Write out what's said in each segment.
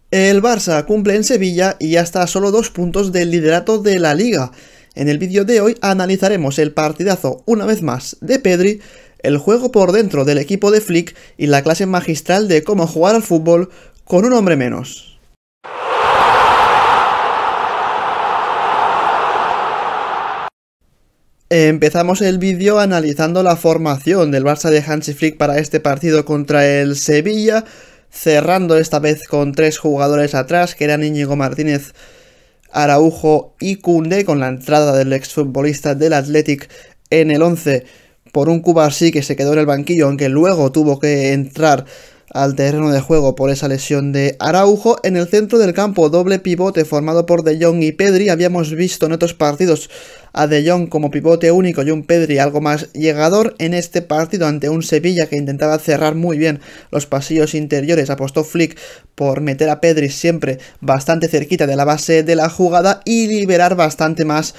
El Barça cumple en Sevilla y ya está a solo 2 puntos del liderato de la Liga. En el vídeo de hoy analizaremos el partidazo una vez más de Pedri, el juego por dentro del equipo de Flick y la clase magistral de cómo jugar al fútbol con un hombre menos. Empezamos el vídeo analizando la formación del Barça de Hansi Flick para este partido contra el Sevilla, cerrando esta vez con 3 jugadores atrás, que eran Íñigo Martínez, Araujo y Koundé, con la entrada del exfutbolista del Athletic en el 11 por un Cubarsí que se quedó en el banquillo, aunque luego tuvo que entrar al terreno de juego por esa lesión de Araujo. En el centro del campo, doble pivote formado por De Jong y Pedri. Habíamos visto en otros partidos a De Jong como pivote único y un Pedri algo más llegador. En este partido, ante un Sevilla que intentaba cerrar muy bien los pasillos interiores, apostó Flick por meter a Pedri siempre bastante cerquita de la base de la jugada y liberar bastante más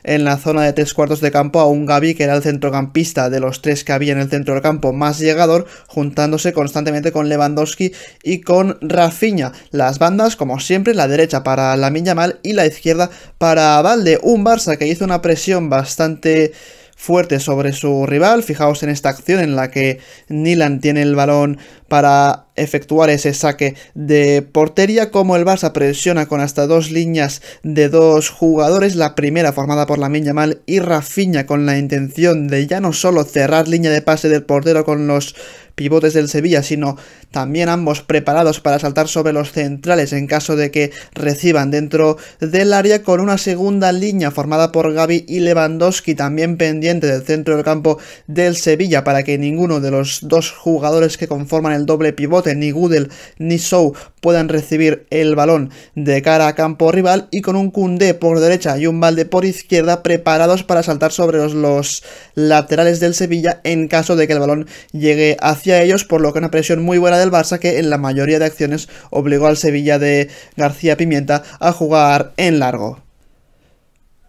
en la zona de 3/4 de campo a un Gavi, que era el centrocampista de los 3 que había en el centro del campo más llegador, juntándose constantemente con Lewandowski y con Rafinha. Las bandas, como siempre, la derecha para Lamine Yamal y la izquierda para Balde. Un Barça que hizo una presión bastante fuerte sobre su rival. Fijaos en esta acción en la que Nilan tiene el balón para efectuar ese saque de portería, como el Barça presiona con hasta 2 líneas de 2 jugadores, la primera formada por Lamine Yamal y Rafinha, con la intención de ya no solo cerrar línea de pase del portero con los pivotes del Sevilla, sino también ambos preparados para saltar sobre los centrales en caso de que reciban dentro del área, con una segunda línea formada por Gavi y Lewandowski también pendiente del centro del campo del Sevilla, para que ninguno de los 2 jugadores que conforman el doble pivote, ni Gudel ni Sou, puedan recibir el balón de cara a campo rival, y con un Koundé por derecha y un Balde por izquierda preparados para saltar sobre los laterales del Sevilla en caso de que el balón llegue hacia ellos, por lo que una presión muy buena del Barça que en la mayoría de acciones obligó al Sevilla de García Pimienta a jugar en largo.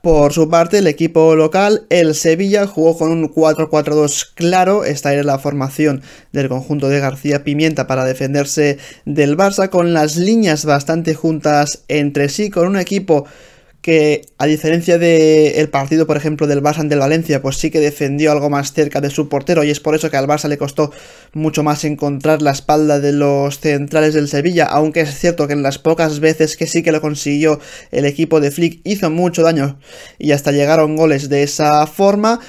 Por su parte, el equipo local, el Sevilla, jugó con un 4-4-2 claro. Esta era la formación del conjunto de García Pimienta para defenderse del Barça, con las líneas bastante juntas entre sí, con un equipo que, a diferencia del partido, por ejemplo, del Barça ante el Valencia, pues sí que defendió algo más cerca de su portero, y es por eso que al Barça le costó mucho más encontrar la espalda de los centrales del Sevilla, aunque es cierto que en las pocas veces que sí que lo consiguió el equipo de Flick hizo mucho daño y hasta llegaron goles de esa forma,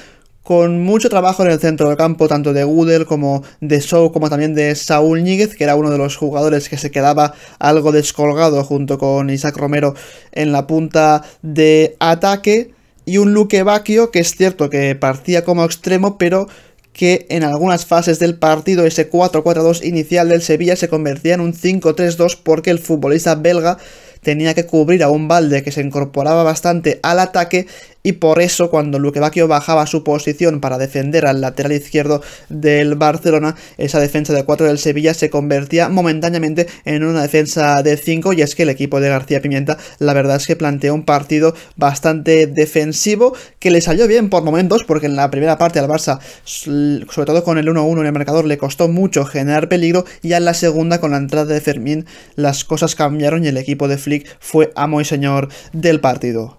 con mucho trabajo en el centro del campo, tanto de Gudel como de Sou, como también de Saúl Ñíguez, que era uno de los jugadores que se quedaba algo descolgado junto con Isaac Romero en la punta de ataque, y un Luque Bacchio, que es cierto que partía como extremo, pero que en algunas fases del partido ese 4-4-2 inicial del Sevilla se convertía en un 5-3-2 porque el futbolista belga tenía que cubrir a un Balde que se incorporaba bastante al ataque, y por eso cuando Luque Bacchio bajaba su posición para defender al lateral izquierdo del Barcelona, esa defensa de 4 del Sevilla se convertía momentáneamente en una defensa de 5, y es que el equipo de García Pimienta la verdad es que planteó un partido bastante defensivo que le salió bien por momentos, porque en la primera parte al Barça, sobre todo con el 1-1 en el marcador, le costó mucho generar peligro, y ya en la segunda, con la entrada de Fermín, las cosas cambiaron y el equipo de Flick fue amo y señor del partido.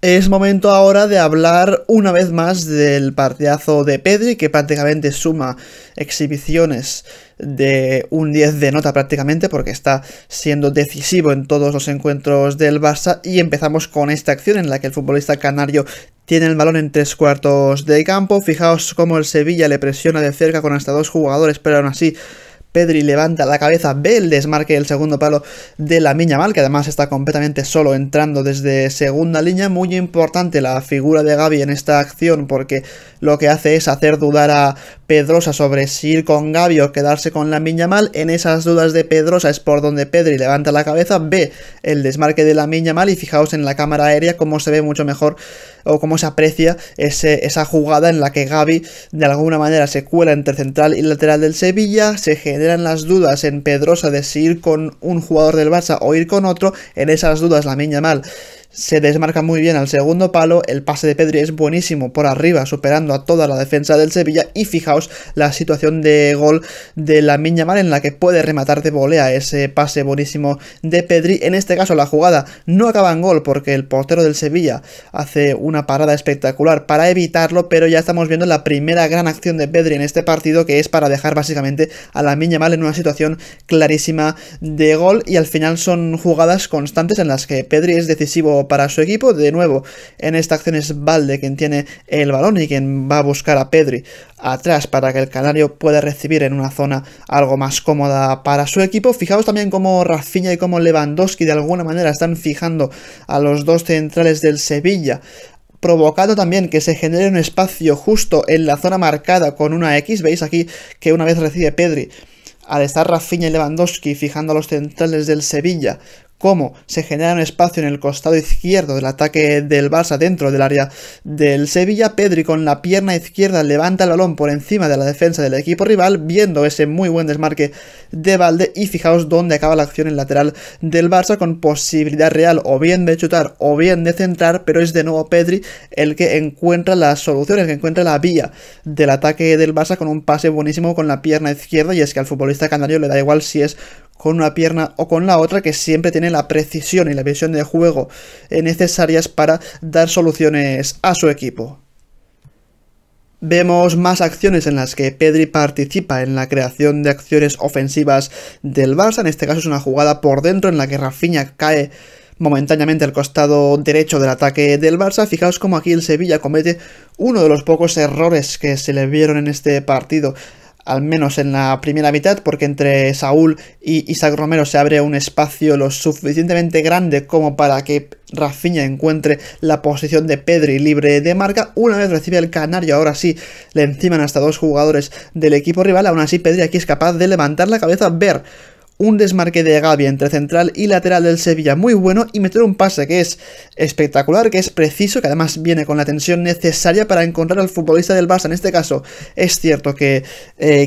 Es momento ahora de hablar una vez más del partidazo de Pedri, que prácticamente suma exhibiciones de un 10 de nota prácticamente, porque está siendo decisivo en todos los encuentros del Barça. Y empezamos con esta acción en la que el futbolista canario tiene el balón en 3/4 de campo. Fijaos cómo el Sevilla le presiona de cerca con hasta 2 jugadores, pero aún así Pedri levanta la cabeza, ve el desmarque del segundo palo de Lamine Yamal, que además está completamente solo entrando desde segunda línea. Muy importante la figura de Gavi en esta acción, porque lo que hace es hacer dudar a Pedrosa sobre si ir con Gavi o quedarse con Lamine Yamal. En esas dudas de Pedrosa es por donde Pedri levanta la cabeza, ve el desmarque de Lamine Yamal, y fijaos en la cámara aérea cómo se ve mucho mejor, o cómo se aprecia esa jugada en la que Gavi de alguna manera se cuela entre central y lateral del Sevilla. Se generan las dudas en Pedrosa de si ir con un jugador del Barça o ir con otro. En esas dudas Lamine Yamal se desmarca muy bien al segundo palo, el pase de Pedri es buenísimo por arriba, superando a toda la defensa del Sevilla, y fijaos la situación de gol de Lamine Yamal en la que puede rematar de volea ese pase buenísimo de Pedri. En este caso la jugada no acaba en gol porque el portero del Sevilla hace una parada espectacular para evitarlo, pero ya estamos viendo la primera gran acción de Pedri en este partido, que es para dejar básicamente a Lamine Yamal en una situación clarísima de gol, y al final son jugadas constantes en las que Pedri es decisivo para su equipo. De nuevo, en esta acción es Balde quien tiene el balón y quien va a buscar a Pedri atrás para que el canario pueda recibir en una zona algo más cómoda para su equipo. Fijaos también cómo Rafinha y cómo Lewandowski de alguna manera están fijando a los dos centrales del Sevilla, provocando también que se genere un espacio justo en la zona marcada con una X. Veis aquí que una vez recibe Pedri, al estar Rafinha y Lewandowski fijando a los centrales del Sevilla, cómo se genera un espacio en el costado izquierdo del ataque del Barça dentro del área del Sevilla. Pedri con la pierna izquierda levanta el balón por encima de la defensa del equipo rival, viendo ese muy buen desmarque de Balde, y fijaos dónde acaba la acción en lateral del Barça, con posibilidad real o bien de chutar o bien de centrar, pero es de nuevo Pedri el que encuentra las soluciones, el que encuentra la vía del ataque del Barça con un pase buenísimo con la pierna izquierda. Y es que al futbolista canario le da igual si es con una pierna o con la otra, que siempre tiene la precisión y la visión de juego necesarias para dar soluciones a su equipo. Vemos más acciones en las que Pedri participa en la creación de acciones ofensivas del Barça. En este caso es una jugada por dentro en la que Rafinha cae momentáneamente al costado derecho del ataque del Barça. Fijaos cómo aquí el Sevilla comete uno de los pocos errores que se le vieron en este partido, al menos en la primera mitad, porque entre Saúl y Isaac Romero se abre un espacio lo suficientemente grande como para que Rafinha encuentre la posición de Pedri libre de marca. Una vez recibe el canario, ahora sí, le enciman hasta dos jugadores del equipo rival. Aún así Pedri aquí es capaz de levantar la cabeza, ver un desmarque de Gavi entre central y lateral del Sevilla muy bueno, y meter un pase que es espectacular, que es preciso, que además viene con la tensión necesaria para encontrar al futbolista del Barça. En este caso es cierto que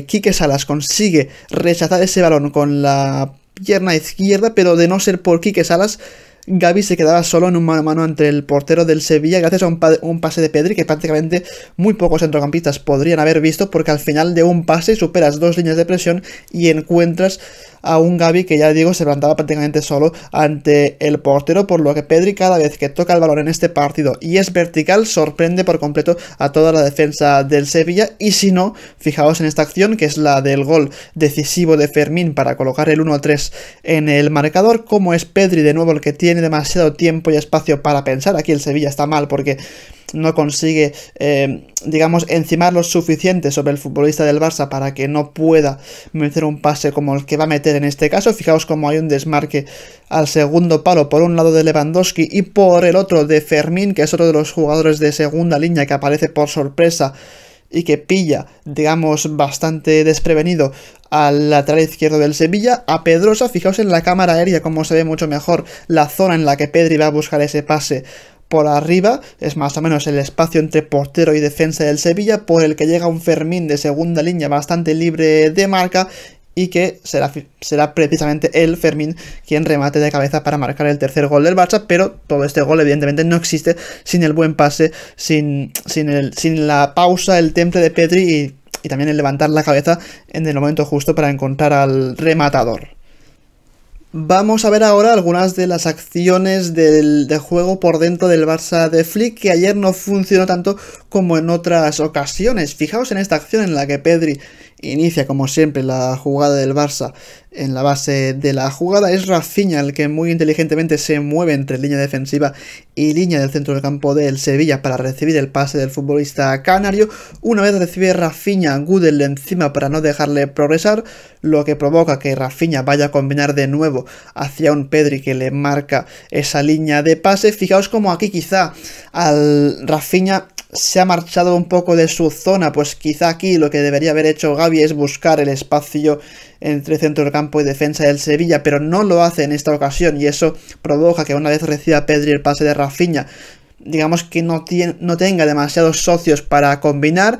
Quique Salas consigue rechazar ese balón con la pierna izquierda, pero de no ser por Quique Salas, Gavi se quedaba solo en un mano a mano entre el portero del Sevilla, gracias a un pase de Pedri que prácticamente muy pocos centrocampistas podrían haber visto, porque al final de un pase superas dos líneas de presión y encuentras a un Gavi que, ya digo, se plantaba prácticamente solo ante el portero, por lo que Pedri cada vez que toca el balón en este partido y es vertical sorprende por completo a toda la defensa del Sevilla. Y si no, fijaos en esta acción que es la del gol decisivo de Fermín para colocar el 1-3 en el marcador, como es Pedri de nuevo el que tiene demasiado tiempo y espacio para pensar. Aquí el Sevilla está mal porque no consigue, digamos, encimar lo suficiente sobre el futbolista del Barça para que no pueda meter un pase como el que va a meter en este caso. Fijaos como hay un desmarque al segundo palo por un lado de Lewandowski y por el otro de Fermín, que es otro de los jugadores de segunda línea que aparece por sorpresa y que pilla, digamos, bastante desprevenido al lateral izquierdo del Sevilla, a Pedrosa. Fijaos en la cámara aérea como se ve mucho mejor la zona en la que Pedri va a buscar ese pase por arriba, es más o menos el espacio entre portero y defensa del Sevilla, por el que llega un Fermín de segunda línea bastante libre de marca, y que será precisamente el Fermín quien remate de cabeza para marcar el tercer gol del Barça. Pero todo este gol evidentemente no existe sin el buen pase, sin la pausa, el temple de Pedri y también el levantar la cabeza en el momento justo para encontrar al rematador. Vamos a ver ahora algunas de las acciones de juego por dentro del Barça de Flick, que ayer no funcionó tanto como en otras ocasiones. Fijaos en esta acción en la que Pedri inicia como siempre la jugada del Barça. En la base de la jugada es Rafinha el que muy inteligentemente se mueve entre línea defensiva y línea del centro del campo del Sevilla para recibir el pase del futbolista canario. Una vez recibe Rafinha, Gudel encima para no dejarle progresar, lo que provoca que Rafinha vaya a combinar de nuevo hacia un Pedri que le marca esa línea de pase. Fijaos como aquí quizá al Rafinha se ha marchado un poco de su zona, pues quizá aquí lo que debería haber hecho Gavi es buscar el espacio entre centro del campo y defensa del Sevilla, pero no lo hace en esta ocasión, y eso provoca que una vez reciba Pedri el pase de Rafinha, digamos que no tenga demasiados socios para combinar.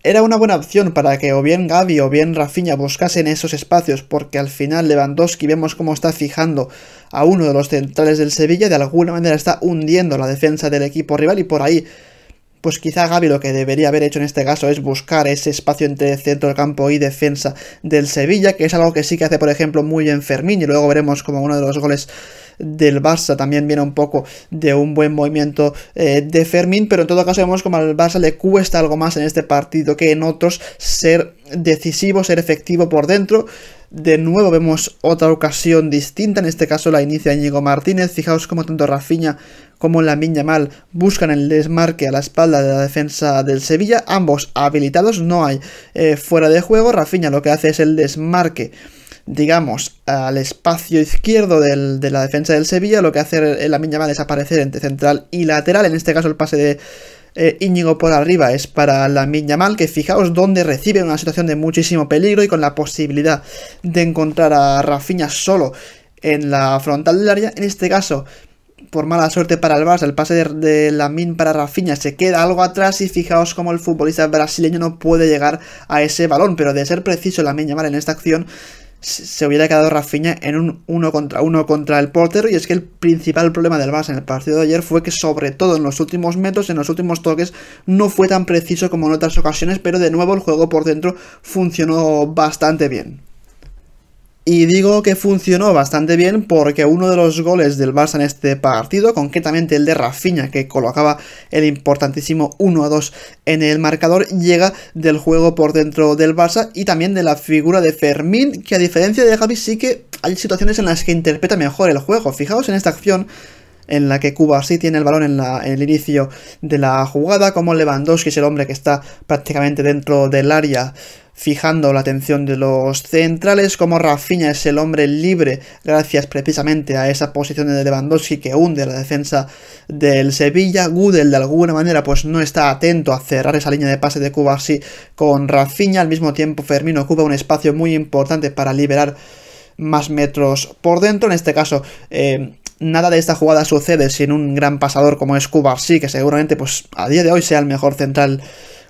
era una buena opción para que o bien Gavi o bien Rafinha buscasen esos espacios, porque al final Lewandowski vemos cómo está fijando a uno de los centrales del Sevilla, de alguna manera está hundiendo la defensa del equipo rival, y por ahí pues quizá Gavi lo que debería haber hecho en este caso es buscar ese espacio entre centro del campo y defensa del Sevilla, que es algo que sí que hace, por ejemplo, muy bien Fermín, y luego veremos como uno de los goles del Barça también viene un poco de un buen movimiento de Fermín, pero en todo caso vemos como al Barça le cuesta algo más en este partido que en otros ser decisivo, ser efectivo por dentro. De nuevo vemos otra ocasión distinta, en este caso la inicia Íñigo Martínez. Fijaos cómo tanto Rafinha como Lamine Yamal buscan el desmarque a la espalda de la defensa del Sevilla, ambos habilitados, no hay fuera de juego. Rafinha lo que hace es el desmarque, digamos, al espacio izquierdo de la defensa del Sevilla. Lo que hace Lamine Yamal es aparecer entre central y lateral, en este caso el pase de Íñigo por arriba es para Lamine Yamal, que fijaos dónde recibe una situación de muchísimo peligro y con la posibilidad de encontrar a Rafinha solo en la frontal del área. En este caso, por mala suerte para el Barça, el pase de Lamine para Rafinha se queda algo atrás, y fijaos cómo el futbolista brasileño no puede llegar a ese balón, pero de ser preciso Lamine Yamal en esta acción se hubiera quedado Rafinha en un 1 contra 1 contra el portero. Y es que el principal problema del Barça en el partido de ayer fue que, sobre todo en los últimos metros, en los últimos toques, no fue tan preciso como en otras ocasiones, pero de nuevo el juego por dentro funcionó bastante bien. Y digo que funcionó bastante bien porque uno de los goles del Barça en este partido, concretamente el de Rafinha, que colocaba el importantísimo 1-2 en el marcador, llega del juego por dentro del Barça y también de la figura de Fermín, que a diferencia de Gavi sí que hay situaciones en las que interpreta mejor el juego. Fijaos en esta acción en la que Cubarsí tiene el balón en el inicio de la jugada, como Lewandowski es el hombre que está prácticamente dentro del área fijando la atención de los centrales, como Rafinha es el hombre libre gracias precisamente a esa posición de Lewandowski que hunde la defensa del Sevilla. Gudel de alguna manera pues no está atento a cerrar esa línea de pase de Cubarsí con Rafinha. Al mismo tiempo Fermín ocupa un espacio muy importante para liberar más metros por dentro. En este caso nada de esta jugada sucede sin un gran pasador como es Cubarsí, que seguramente pues a día de hoy sea el mejor central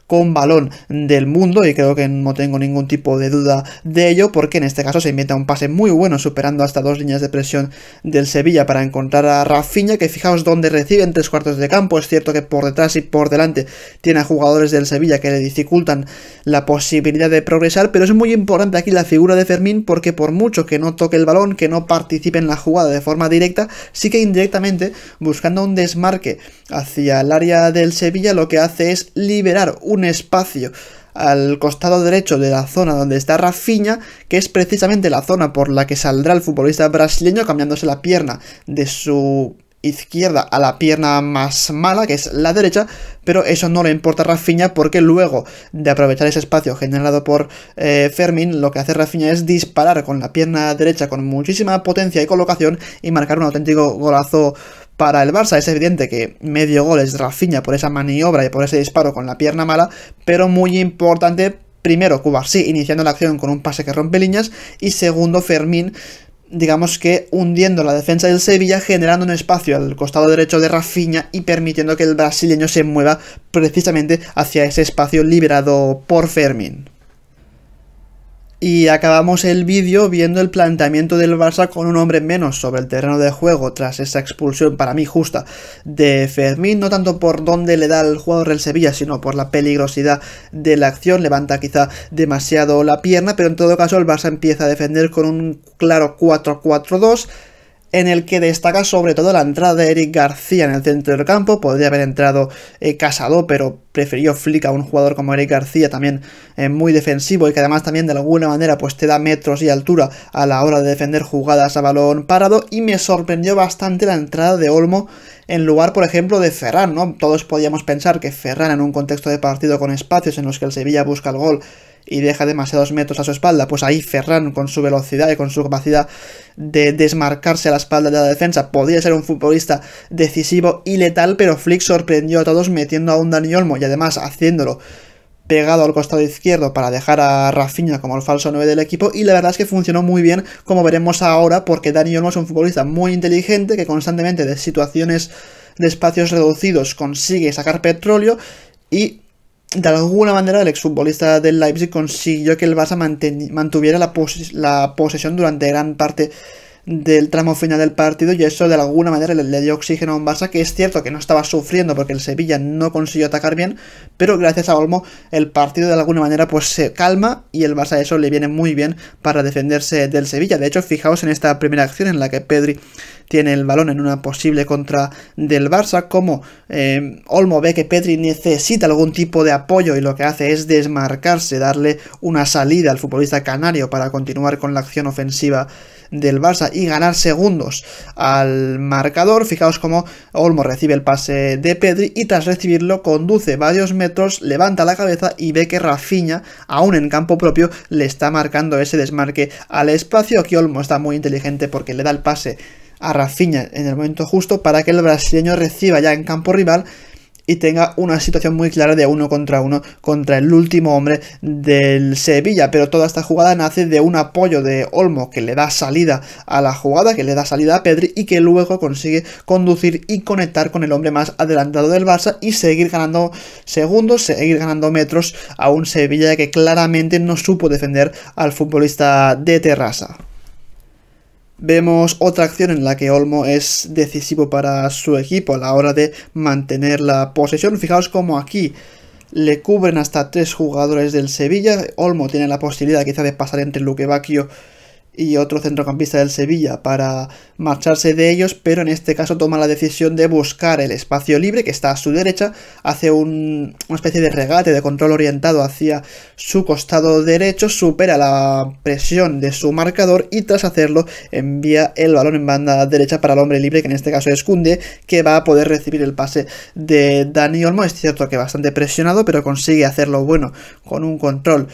con balón del mundo, y creo que no tengo ningún tipo de duda de ello, porque en este caso se inventa un pase muy bueno, superando hasta 2 líneas de presión del Sevilla para encontrar a Rafinha, que fijaos dónde recibe en 3 cuartos de campo. Es cierto que por detrás y por delante tiene a jugadores del Sevilla que le dificultan la posibilidad de progresar, pero es muy importante aquí la figura de Fermín, porque por mucho que no toque el balón, que no participe en la jugada de forma directa, sí que indirectamente, buscando un desmarque hacia el área del Sevilla, lo que hace es liberar un espacio al costado derecho de la zona donde está Rafinha, que es precisamente la zona por la que saldrá el futbolista brasileño, cambiándose la pierna de su izquierda a la pierna más mala, que es la derecha, pero eso no le importa a Rafinha, porque luego de aprovechar ese espacio generado por Fermín, lo que hace Rafinha es disparar con la pierna derecha con muchísima potencia y colocación y marcar un auténtico golazo para el Barça. Es evidente que medio gol es Rafinha por esa maniobra y por ese disparo con la pierna mala, pero muy importante, primero Cubarsí iniciando la acción con un pase que rompe líneas, y segundo Fermín, digamos que hundiendo la defensa del Sevilla, generando un espacio al costado derecho de Rafinha y permitiendo que el brasileño se mueva precisamente hacia ese espacio liberado por Fermín. Y acabamos el vídeo viendo el planteamiento del Barça con un hombre menos sobre el terreno de juego tras esa expulsión para mí justa de Fermín, no tanto por dónde le da el jugador del Sevilla, sino por la peligrosidad de la acción. Levanta quizá demasiado la pierna, pero en todo caso el Barça empieza a defender con un claro 4-4-2, en el que destaca sobre todo la entrada de Eric García en el centro del campo. Podría haber entrado Casado, pero prefirió Flick a un jugador como Eric García, también muy defensivo y que además también de alguna manera pues te da metros y altura a la hora de defender jugadas a balón parado. Y me sorprendió bastante la entrada de Olmo en lugar, por ejemplo, de Ferran, ¿no? Todos podíamos pensar que Ferran, en un contexto de partido con espacios en los que el Sevilla busca el gol y deja demasiados metros a su espalda, pues ahí Ferran, con su velocidad y con su capacidad de desmarcarse a la espalda de la defensa, podría ser un futbolista decisivo y letal, pero Flick sorprendió a todos metiendo a un Dani Olmo y además haciéndolo pegado al costado izquierdo para dejar a Rafinha como el falso 9 del equipo, y la verdad es que funcionó muy bien, como veremos ahora, porque Dani Olmo es un futbolista muy inteligente que constantemente de situaciones de espacios reducidos consigue sacar petróleo, y de alguna manera el exfutbolista del Leipzig consiguió que el Barça mantuviera la posesión durante gran parte del tramo final del partido, y eso de alguna manera le dio oxígeno a un Barça que es cierto que no estaba sufriendo porque el Sevilla no consiguió atacar bien, pero gracias a Olmo el partido de alguna manera pues se calma y el Barça eso le viene muy bien para defenderse del Sevilla. De hecho, fijaos en esta primera acción en la que Pedri tiene el balón en una posible contra del Barça, como Olmo ve que Pedri necesita algún tipo de apoyo y lo que hace es desmarcarse, darle una salida al futbolista canario para continuar con la acción ofensiva del Barça y ganar segundos al marcador. Fijaos cómo Olmo recibe el pase de Pedri y tras recibirlo conduce varios metros, levanta la cabeza y ve que Rafinha, aún en campo propio, le está marcando ese desmarque al espacio. Aquí Olmo está muy inteligente porque le da el pase a Rafinha en el momento justo para que el brasileño reciba ya en campo rival y tenga una situación muy clara de 1 contra 1 contra el último hombre del Sevilla. Pero toda esta jugada nace de un apoyo de Olmo que le da salida a la jugada, que le da salida a Pedri y que luego consigue conducir y conectar con el hombre más adelantado del Barça y seguir ganando segundos, seguir ganando metros a un Sevilla que claramente no supo defender al futbolista de Terrassa. Vemos otra acción en la que Olmo es decisivo para su equipo a la hora de mantener la posesión. Fijaos cómo aquí le cubren hasta 3 jugadores del Sevilla. Olmo tiene la posibilidad quizá de pasar entre Luque Bacchio y otro centrocampista del Sevilla para marcharse de ellos, pero en este caso toma la decisión de buscar el espacio libre que está a su derecha, hace una especie de regate de control orientado hacia su costado derecho, supera la presión de su marcador y tras hacerlo envía el balón en banda derecha para el hombre libre, que en este caso es Koundé, que va a poder recibir el pase de Dani Olmo. Es cierto que bastante presionado, pero consigue hacerlo bueno con un control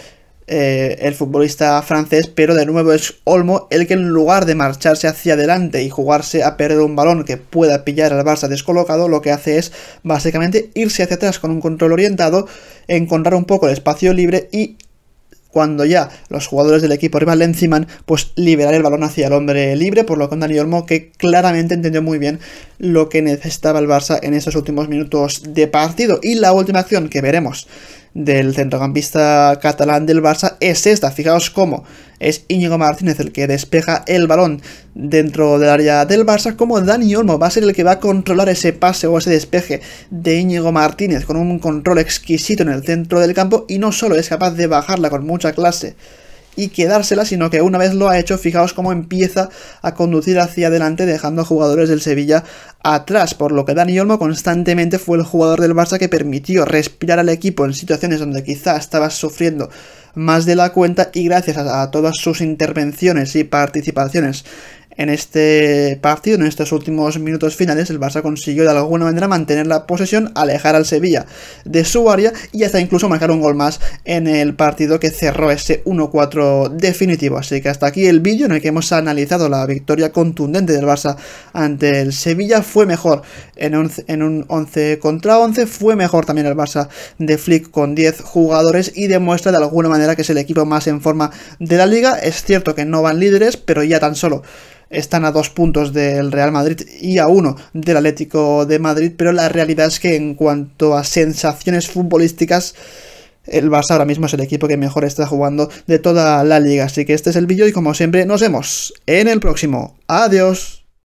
el futbolista francés, pero de nuevo es Olmo el que en lugar de marcharse hacia adelante y jugarse a perder un balón que pueda pillar al Barça descolocado, lo que hace es básicamente irse hacia atrás con un control orientado, encontrar un poco el espacio libre y cuando ya los jugadores del equipo rival le enciman, pues liberar el balón hacia el hombre libre, por lo que Dani Olmo que claramente entendió muy bien lo que necesitaba el Barça en esos últimos minutos de partido. Y la última acción que veremos del centrocampista catalán del Barça es esta. Fijaos cómo es Íñigo Martínez el que despeja el balón dentro del área del Barça, como Dani Olmo va a ser el que va a controlar ese pase o ese despeje de Íñigo Martínez con un control exquisito en el centro del campo, y no solo es capaz de bajarla con mucha clase y quedársela, sino que una vez lo ha hecho, fijaos cómo empieza a conducir hacia adelante dejando a jugadores del Sevilla atrás, por lo que Dani Olmo constantemente fue el jugador del Barça que permitió respirar al equipo en situaciones donde quizá estaba sufriendo más de la cuenta, y gracias a todas sus intervenciones y participaciones en este partido, en estos últimos minutos finales, el Barça consiguió de alguna manera mantener la posesión, alejar al Sevilla de su área y hasta incluso marcar un gol más en el partido que cerró ese 1-4 definitivo. Así que hasta aquí el vídeo en el que hemos analizado la victoria contundente del Barça ante el Sevilla. Fue mejor en un 11 contra 11, fue mejor también el Barça de Flick con 10 jugadores y demuestra de alguna manera que es el equipo más en forma de la liga. Es cierto que no van líderes, pero ya tan solo están a 2 puntos del Real Madrid y a 1 del Atlético de Madrid, pero la realidad es que en cuanto a sensaciones futbolísticas, el Barça ahora mismo es el equipo que mejor está jugando de toda la liga. Así que este es el vídeo y como siempre nos vemos en el próximo. Adiós.